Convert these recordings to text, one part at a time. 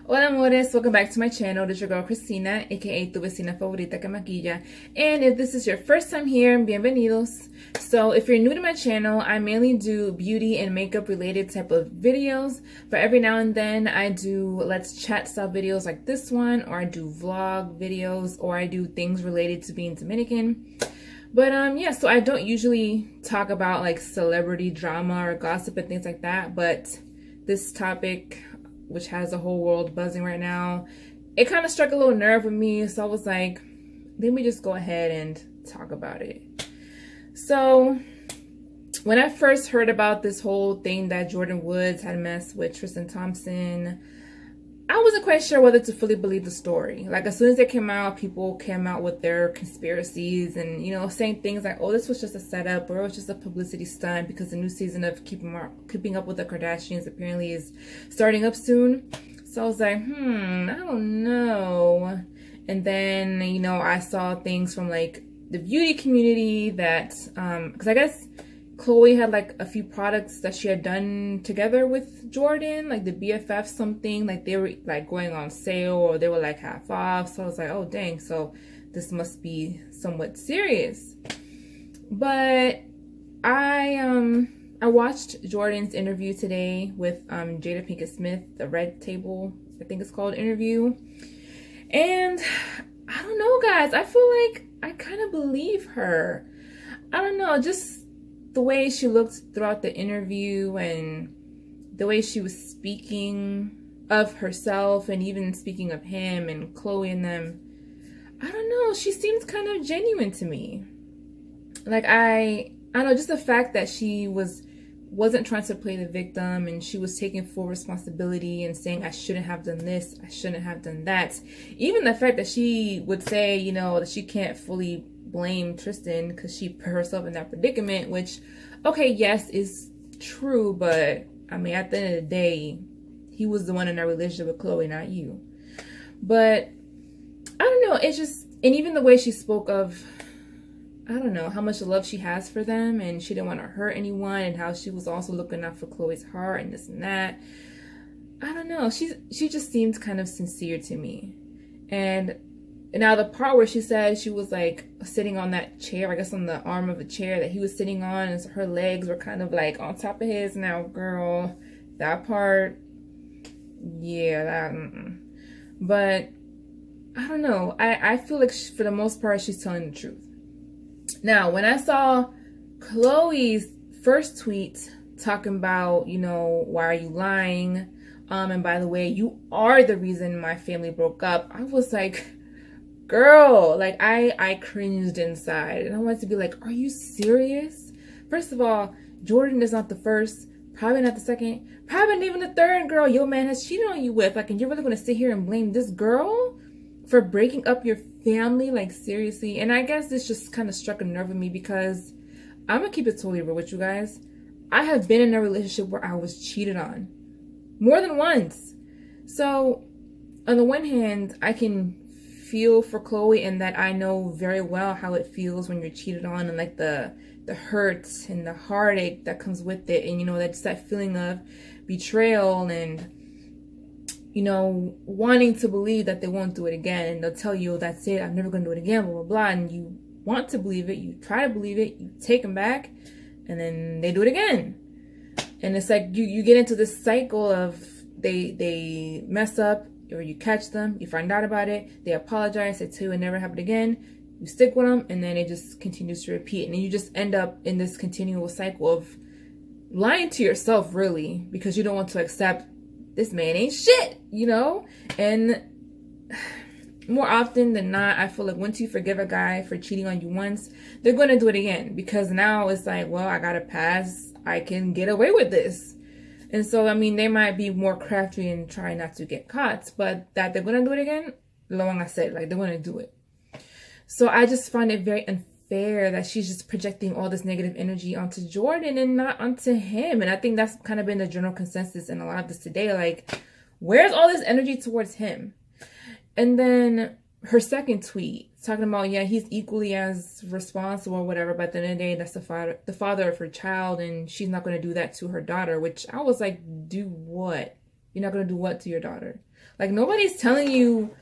Hola amores, welcome back to my channel. This is your girl Christina, aka tu vecina favorita que maquilla. And if this is your first time here, bienvenidos. So if you're new to my channel, I mainly do beauty and makeup related type of videos. But every now and then I do let's chat style videos like this one, or I do vlog videos, or I do things related to being Dominican. But yeah, so I don't usually talk about like celebrity drama or gossip and things like that. But this topic, which has the whole world buzzing right now, it kind of struck a little nerve with me. So I was like, let me just go ahead and talk about it. So when I first heard about this whole thing that Jordyn Woods had messed with Tristan Thompson, I wasn't quite sure whether to fully believe the story. Like, as soon as it came out, people came out with their conspiracies and, you know, saying things like, oh, this was just a setup, or it was just a publicity stunt because the new season of Keeping Up with the Kardashians apparently is starting up soon. So I was like, I don't know. And then, you know, I saw things from like the beauty community that, because I guess Khloe had like a few products that she had done together with Jordyn, like the BFF something, like they were like going on sale or they were like half off. So I was like, oh dang, so this must be somewhat serious. But I watched Jordyn's interview today with Jada Pinkett Smith, the Red Table, I think it's called, interview. And I don't know, guys, I feel like I kind of believe her. I don't know, just the way she looked throughout the interview and the way she was speaking of herself and even speaking of him and Khloe and them, I don't know, she seems kind of genuine to me. Like, I don't know, just the fact that she wasn't trying to play the victim, and she was taking full responsibility and saying, I shouldn't have done this, I shouldn't have done that. Even the fact that she would say, you know, that she can't fully blame Tristan because she put herself in that predicament, which, okay, yes, is true, but I mean, at the end of the day, he was the one in that relationship with Khloe, not you. But I don't know, it's just, and even the way she spoke of, I don't know, how much love she has for them, and she didn't want to hurt anyone, and how she was also looking out for Khloe's heart and this and that. I don't know, she just seems kind of sincere to me. And now the part where she said she was like sitting on that chair, I guess on the arm of a chair that he was sitting on, and so her legs were kind of like on top of his. Now, girl, that part, yeah, that, but I don't know. I feel like for the most part, she's telling the truth. Now, when I saw Khloe's first tweet talking about, you know, why are you lying? And by the way, you are the reason my family broke up, I was like, girl, like I cringed inside, and I wanted to be like, are you serious? First of all, Jordyn is not the first, probably not the second, probably not even the third girl your man has cheated on you with. Like, and you're really going to sit here and blame this girl for breaking up your family? Like, seriously? And I guess this just kind of struck a nerve with me, because I'm gonna keep it totally real with you guys. I have been in a relationship where I was cheated on more than once. So on the one hand, I can feel for Khloe in that I know very well how it feels when you're cheated on, and like the hurt and the heartache that comes with it, and you know, that's that feeling of betrayal and, you know, wanting to believe that they won't do it again, and they'll tell you, oh, that's it, I'm never gonna do it again, blah blah blah, and you want to believe it, you try to believe it, you take them back, and then they do it again. And it's like you get into this cycle of they mess up, or you catch them, you find out about it, they apologize, they tell you it never happened again, you stick with them, and then it just continues to repeat, and then you just end up in this continual cycle of lying to yourself, really, because you don't want to accept this man ain't shit, you know? And more often than not, I feel like once you forgive a guy for cheating on you once, they're going to do it again, because now it's like, well, I got to pass, I can get away with this. And so, I mean, they might be more crafty and try not to get caught, but that they're going to do it again, like I said, like, they're going to do it. So I just find it very unfair that she's just projecting all this negative energy onto Jordyn and not onto him. And I think that's kind of been the general consensus in a lot of this today. Like, where's all this energy towards him? And then her second tweet talking about, yeah, he's equally as responsible or whatever, but at the end of the day, that's the father of her child, and she's not going to do that to her daughter, which I was like, do what? You're not going to do what to your daughter? Like, nobody's telling you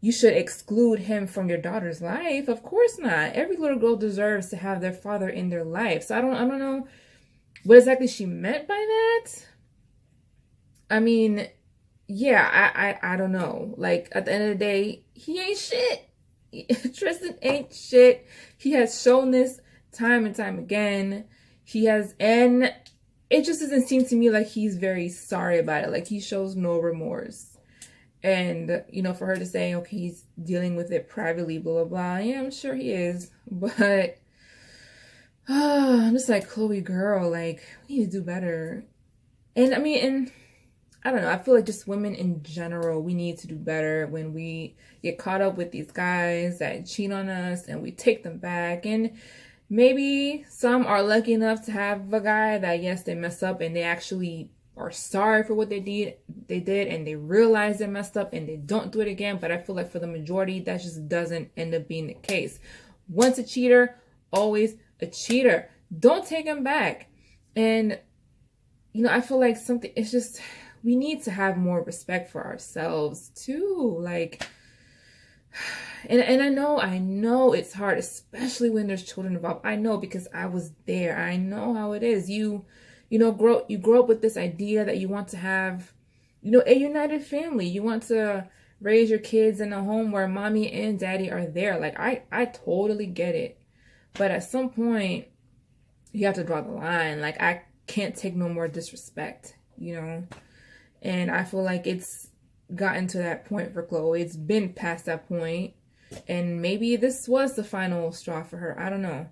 you should exclude him from your daughter's life. Of course not. Every little girl deserves to have their father in their life. So I don't know what exactly she meant by that. I mean, yeah, I don't know. Like, at the end of the day, he ain't shit. Tristan ain't shit. He has shown this time and time again. And it just doesn't seem to me like he's very sorry about it. Like, he shows no remorse. And, you know, for her to say, okay, he's dealing with it privately, blah, blah, blah. Yeah, I'm sure he is. But I'm just like, Khloe, girl, like, we need to do better. And I mean, and I don't know, I feel like just women in general, we need to do better when we get caught up with these guys that cheat on us and we take them back. And maybe some are lucky enough to have a guy that, yes, they mess up and they actually are sorry for what they did and they realize they messed up and they don't do it again. But I feel like for the majority, that just doesn't end up being the case. Once a cheater, always a cheater. Don't take him back. And, you know, I feel like it's just, we need to have more respect for ourselves too. Like, and I know it's hard, especially when there's children involved. I know, because I was there. I know how it is. You grow up with this idea that you want to have, you know, a united family. You want to raise your kids in a home where mommy and daddy are there. Like, I totally get it. But at some point, you have to draw the line. Like, I can't take no more disrespect, you know? And I feel like it's gotten to that point for Khloe. It's been past that point. And maybe this was the final straw for her. I don't know.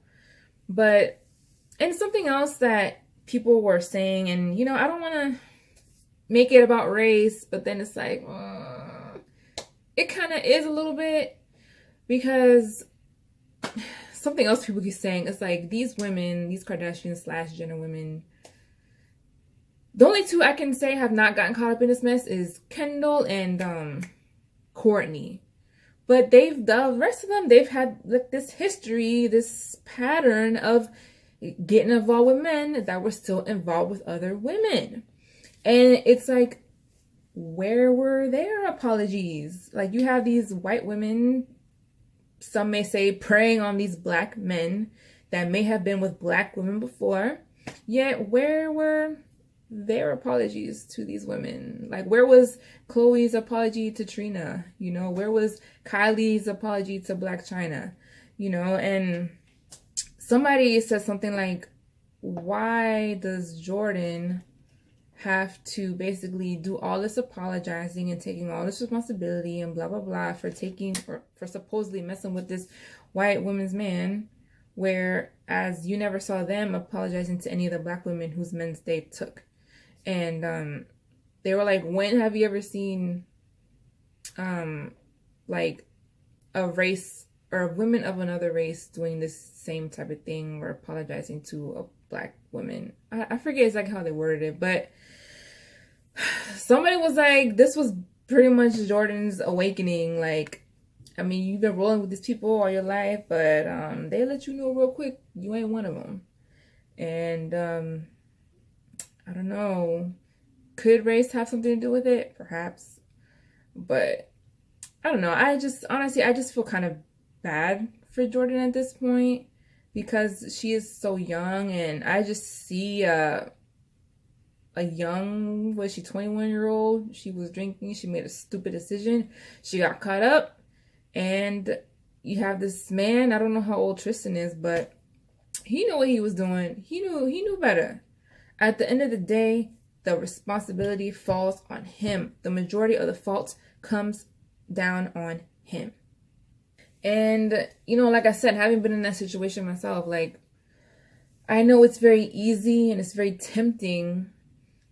But, and something else that people were saying, and, you know, I don't want to make it about race, but then it's like, it kind of is a little bit, because something else people keep saying, it's like these women, these Kardashian / Jenner women, the only two I can say have not gotten caught up in this mess is Kendall and Kourtney. But the rest of them, they've had like this history, this pattern of getting involved with men that were still involved with other women. And it's like, where were their apologies? Like, you have these white women, some may say, preying on these black men that may have been with black women before. Yet, where were their apologies to these women? Like, where was Khloe's apology to Trina? You know, where was Kylie's apology to Black China? You know, and somebody said something like, why does Jordyn have to basically do all this apologizing and taking all this responsibility and blah, blah, blah for supposedly messing with this white woman's man, whereas you never saw them apologizing to any of the black women whose men's they took. And they were like, when have you ever seen like a race or women of another race doing this same type of thing or apologizing to a black woman? I forget exactly how they worded it, but somebody was like, this was pretty much Jordyn's awakening. Like, I mean, you've been rolling with these people all your life, but they let you know real quick you ain't one of them. And I don't know. Could race have something to do with it? Perhaps. But I don't know. I just feel kind of bad for Jordyn at this point, because she is so young, and I just see a young, was she 21-year-old? She was drinking. She made a stupid decision. She got caught up, and you have this man. I don't know how old Tristan is, but he knew what he was doing. He knew better. At the end of the day, the responsibility falls on him. The majority of the fault comes down on him. And, you know, like I said, having been in that situation myself, like, I know it's very easy and it's very tempting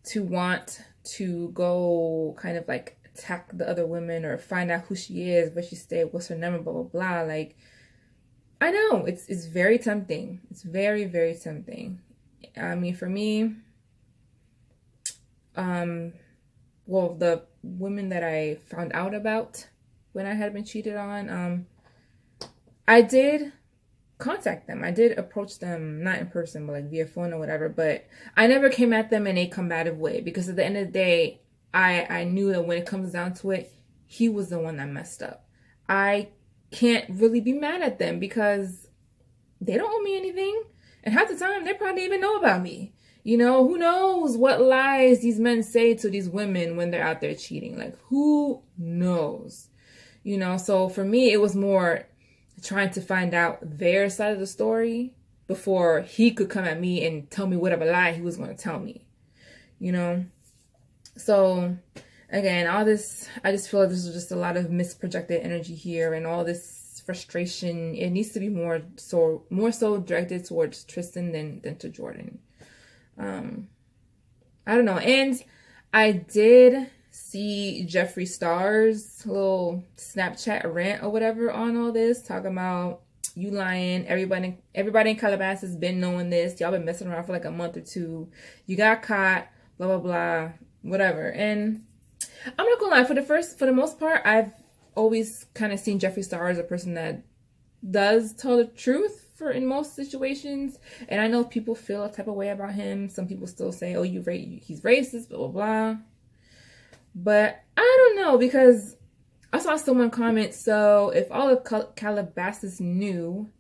to want to go kind of like attack the other women or find out who she is, where she stayed, what's her number, blah, blah, blah. Like, I know it's very tempting. It's very, very tempting. I mean, for me, well, the women that I found out about when I had been cheated on, I did contact them. I did approach them, not in person, but like via phone or whatever, but I never came at them in a combative way, because at the end of the day, I knew that when it comes down to it, he was the one that messed up. I can't really be mad at them because they don't owe me anything. And half the time, they probably even know about me. You know, who knows what lies these men say to these women when they're out there cheating? Like, who knows? You know, so for me, it was more trying to find out their side of the story before he could come at me and tell me whatever lie he was going to tell me. You know? So, again, all this, I just feel like this is just a lot of misprojected energy here, and all this frustration, it needs to be more so directed towards Tristan than to Jordyn. I don't know. And I did see Jeffree Star's little Snapchat rant or whatever on all this, talking about you lying. Everybody in Calabasas has been knowing this. Y'all been messing around for like a month or two. You got caught, blah, blah, blah, whatever. And I'm not gonna lie, for the most part, I've always kind of seen Jeffree Star as a person that does tell the truth in most situations. And I know people feel a type of way about him. Some people still say, oh, he's racist, blah, blah, blah. But I don't know, because I saw someone comment, so if all of Calabasas knew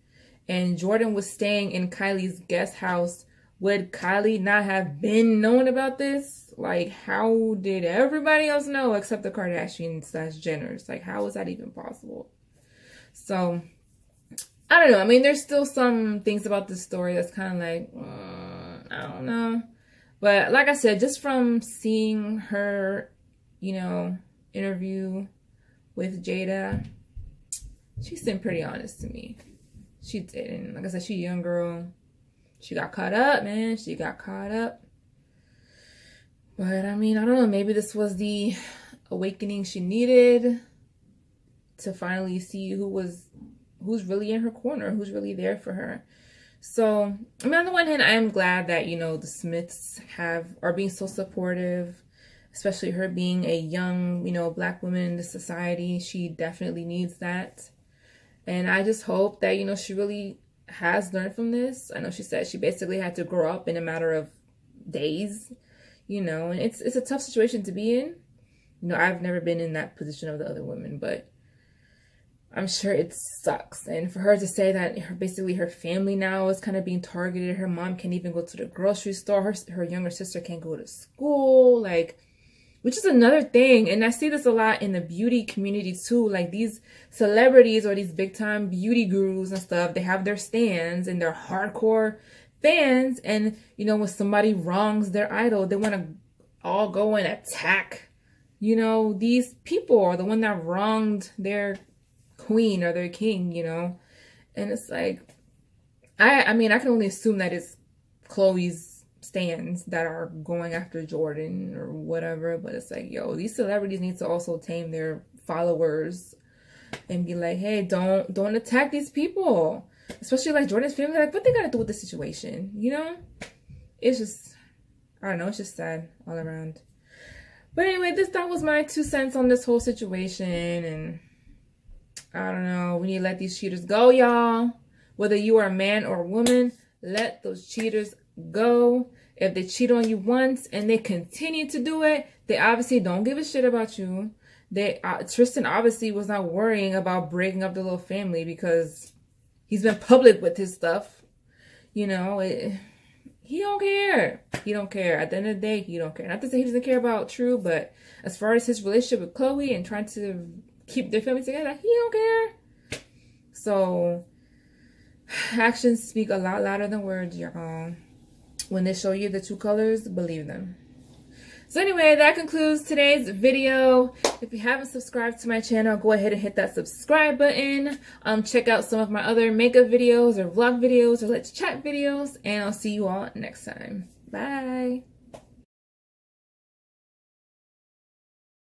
and Jordyn was staying in Kylie's guest house, would Kylie not have been known about this? Like, how did everybody else know except the Kardashians/Jenners? Like, how is that even possible? So, I don't know. I mean, there's still some things about this story that's kind of like, I don't know. But like I said, just from seeing her, you know, interview with Jada, she seemed pretty honest to me. She did. And like I said, she's a young girl. She got caught up, man. She got caught up. But I mean, I don't know. Maybe this was the awakening she needed to finally see who's really in her corner, who's really there for her. So, I mean, on the one hand, I am glad that, you know, the Smiths are being so supportive, especially her being a young, you know, Black woman in this society. She definitely needs that. And I just hope that, you know, she really has learned from this. I know she said she basically had to grow up in a matter of days, you know, and it's a tough situation to be in. You know, I've never been in that position of the other women, but I'm sure it sucks. And for her to say that basically her family now is kind of being targeted. Her mom can't even go to the grocery store. Her younger sister can't go to school. Like, which is another thing. And I see this a lot in the beauty community too. Like, these celebrities or these big time beauty gurus and stuff, they have their stands and they're hardcore fans. And, you know, when somebody wrongs their idol, they want to all go and attack, you know, these people, or the one that wronged their queen or their king, you know. And it's like, I mean, I can only assume that it's Khloe's stands that are going after Jordyn or whatever, but it's like, yo, these celebrities need to also tame their followers and be like, hey, don't attack these people, especially like Jordyn's family. Like, what they gotta do with the situation, you know? It's just, I don't know, it's just sad all around. But anyway, that was my 2 cents on this whole situation. And I don't know, we need to let these cheaters go, y'all. Whether you are a man or a woman, let those cheaters go. If they cheat on you once and they continue to do it, they obviously don't give a shit about you. Tristan obviously was not worrying about breaking up the little family because he's been public with his stuff. You know, he don't care. He don't care. At the end of the day, he don't care. Not to say he doesn't care about True, but as far as his relationship with Khloe and trying to keep their family together, he don't care. So actions speak a lot louder than words, y'all. When they show you the true colors, believe them. So anyway, that concludes today's video. If you haven't subscribed to my channel, go ahead and hit that subscribe button. Check out some of my other makeup videos or vlog videos or let's chat videos, and I'll see you all next time. Bye.